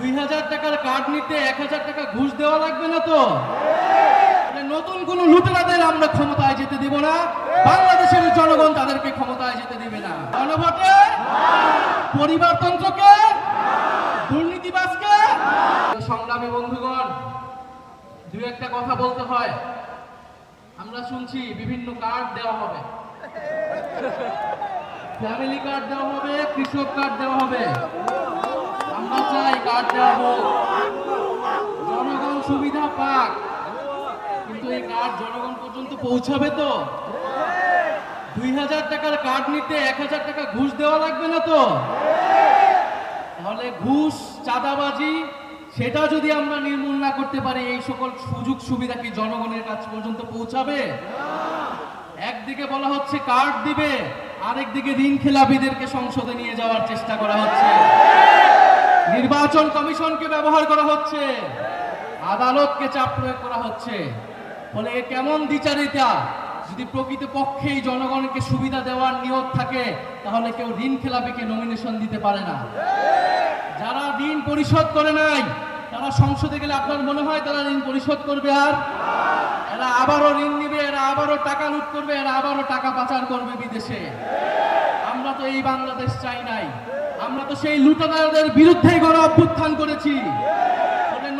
2000 টাকার কার্ড নিতে 1000 টাকা ঘুষ দেওয়া লাগবে না তো? নতুন কোন লুটেরাদের আমরা ক্ষমতায় যেতে দিব না। বাংলাদেশের জনগণ তাদেরকে ক্ষমতায় যেতে দিবে না। গণভোটে পরিবারতন্ত্রকে, দুর্নীতিবাজকে। সংগ্রামী বন্ধুগণ, দু একটা কথা বলতে হয়। আমরা শুনছি বিভিন্ন কার্ড দেওয়া হবে, ফ্যামিলি কার্ড দেওয়া হবে, কৃষক কার্ড দেওয়া হবে। আমরা চাই কার্ড দেওয়া হোক, জনগণ সুবিধা পাক, কিন্তু এই কার্ড জনগণ পর্যন্ত পৌঁছাবে তো? 2000 টাকার কার্ড নিতে 1000 টাকা ঘুষ দেওয়া লাগবে না তো? তাহলে ঘুষ, চাঁদাবাজি সেটা যদি আমরা নির্মূল না করতে পারি, এই সকল সুযোগ সুবিধা কি জনগণের কাছ পর্যন্ত পৌঁছাবে? একদিকে বলা হচ্ছে কার্ড দিবে, আরেকদিকে ঋণ খেলাপিদেরকে সংসদে নিয়ে যাওয়ার চেষ্টা করা হচ্ছে, নির্বাচন কমিশনকে ব্যবহার করা হচ্ছে, আদালতকে চাপ প্রয়োগ করা হচ্ছে। ফলে কেমন দ্বিচারিতা? যদি প্রকৃতপক্ষেই জনগণকে সুবিধা দেওয়ার নিয়ত থাকে, তাহলে কেউ ঋণ খেলাপিকে নমিনেশন দিতে পারে না। যারা ঋণ পরিশোধ করে নাই, তারা সংসদে গেলে আপনার মনে হয় তারা ঋণ পরিশোধ করবে? আর এরা আবারও ঋণ নিবে, এরা আবারও টাকা লুট করবে, এরা আবারও টাকা পাচার করবে বিদেশে। আমরা তো এই বাংলাদেশ চাই নাই। আমরা তো সেই লুটেরাদের বিরুদ্ধে গণ অভ্যুত্থান করেছি।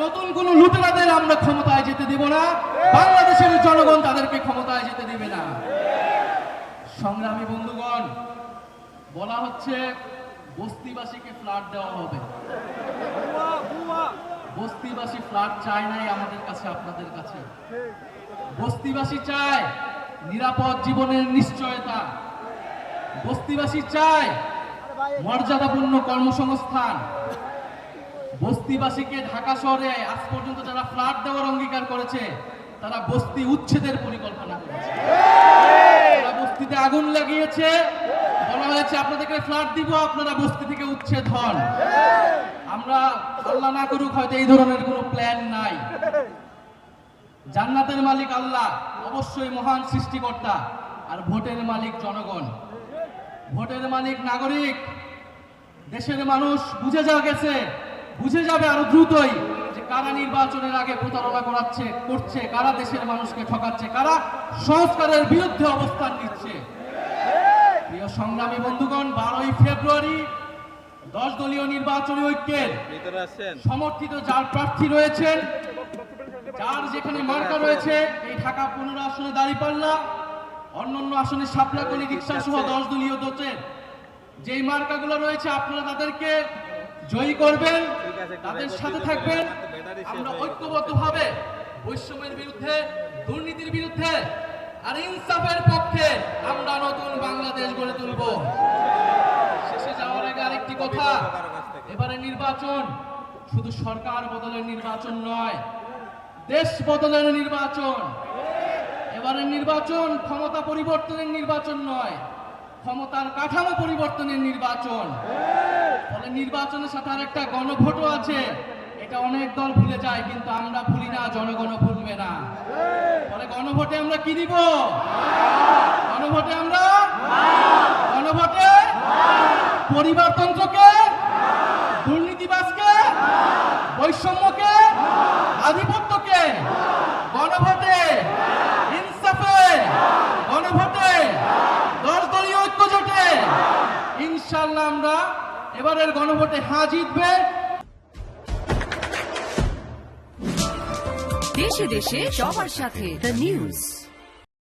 নতুন কোন লুটেরাদের আমরা ক্ষমতায় যেতে দিব না। বাংলাদেশের জনগণ তাদেরকে ক্ষমতায় যেতে দিবে না। সংগ্রামী বন্ধুগণ, বলা হচ্ছে বস্তিবাসীকে ফ্ল্যাট দেওয়া হবে। বস্তিবাসী ফ্ল্যাট চায় নাই আমাদের কাছে, আপনাদের কাছে। বস্তিবাসী চায় নিরাপদ জীবনের নিশ্চয়তা। বস্তিবাসী চায় মর্যাদাপূর্ণ কর্মসংস্থান। বস্তিবাসীকে ঢাকা শহরে আজ পর্যন্ত যারা ফ্ল্যাট দেওয়ার অঙ্গীকার করেছে, তারা বস্তি উচ্ছেদের পরিকল্পনা করেছে। তারা বস্তিতে আগুন লাগিয়েছে, বলা হয়েছে আপনাদেরকে ফ্ল্যাট দিব, আপনারা বস্তি থেকে উচ্ছেদ হন। আমরা আল্লাহ না করুক হয়তো এই ধরনের কোনো প্ল্যান নাই। জান্নাতের মালিক আল্লাহ, অবশ্যই মহান সৃষ্টিকর্তা, আর ভোটের মালিক জনগণ। ভোটের মালিক নাগরিক। দেশের মানুষ বুঝে বুঝে যাবে আরো দ্রুতই যে কারা নির্বাচনের আগে প্রতারণা করছে, কারা দেশের মানুষকে ঠকাচ্ছে, কারা সংস্কারের বিরুদ্ধে অবস্থান নিচ্ছে। প্রিয় সংগ্রামী বন্ধুগণ, 12ই ফেব্রুয়ারি 10 দলীয় নির্বাচনী ঐক্যের সমর্থিত যার প্রার্থী রয়েছেন, যার যেখানে মার্কা রয়েছে, এই ঢাকা 15 আসনে দাঁড়িপাল্লা, অন্যান্য আসনে শাপলাকলি, রিকশা সহ 10 দলীয় দলের যেই মার্কাগুলো রয়েছে, আপনারা তাদেরকে জয়ী করবেন, তাদের সাথে থাকবেন। আমরা ঐক্যবদ্ধভাবে বৈষম্যের বিরুদ্ধে, দুর্নীতির বিরুদ্ধে আর ইনসাফের পক্ষে আমরা নতুন বাংলাদেশ গড়ে তুলব। শেষে যাওয়ার আগে আরেকটি কথা, এবারে নির্বাচন শুধু সরকার বদলের নির্বাচন নয়, দেশ বদলের নির্বাচন। এবারে নির্বাচন ক্ষমতা পরিবর্তনের নির্বাচন নয়, ক্ষমতার কাঠামো পরিবর্তনের নির্বাচন। ফলে নির্বাচনের সাথে আরেকটা গণভোটও আছে। এটা অনেক দল ভুলে যায়, কিন্তু আমরা ভুলি না, জনগণও ভুলবে না। ফলে গণভোটে আমরা কি দিব? গণভোটে আমরা পরিবারতন্ত্রকে, দুর্নীতিবাজকে, বৈষম্যকে, আধিপত্যকে, গণভোটে ইনসাফে, গণভোটে 10 দলীয় ঐক্য জোটে ইনশাআল্লাহ আমরা এবারের গণভোটে হ্যাঁ জিতবে। দেশে দেশে সবার সাথে দ্য নিউজ।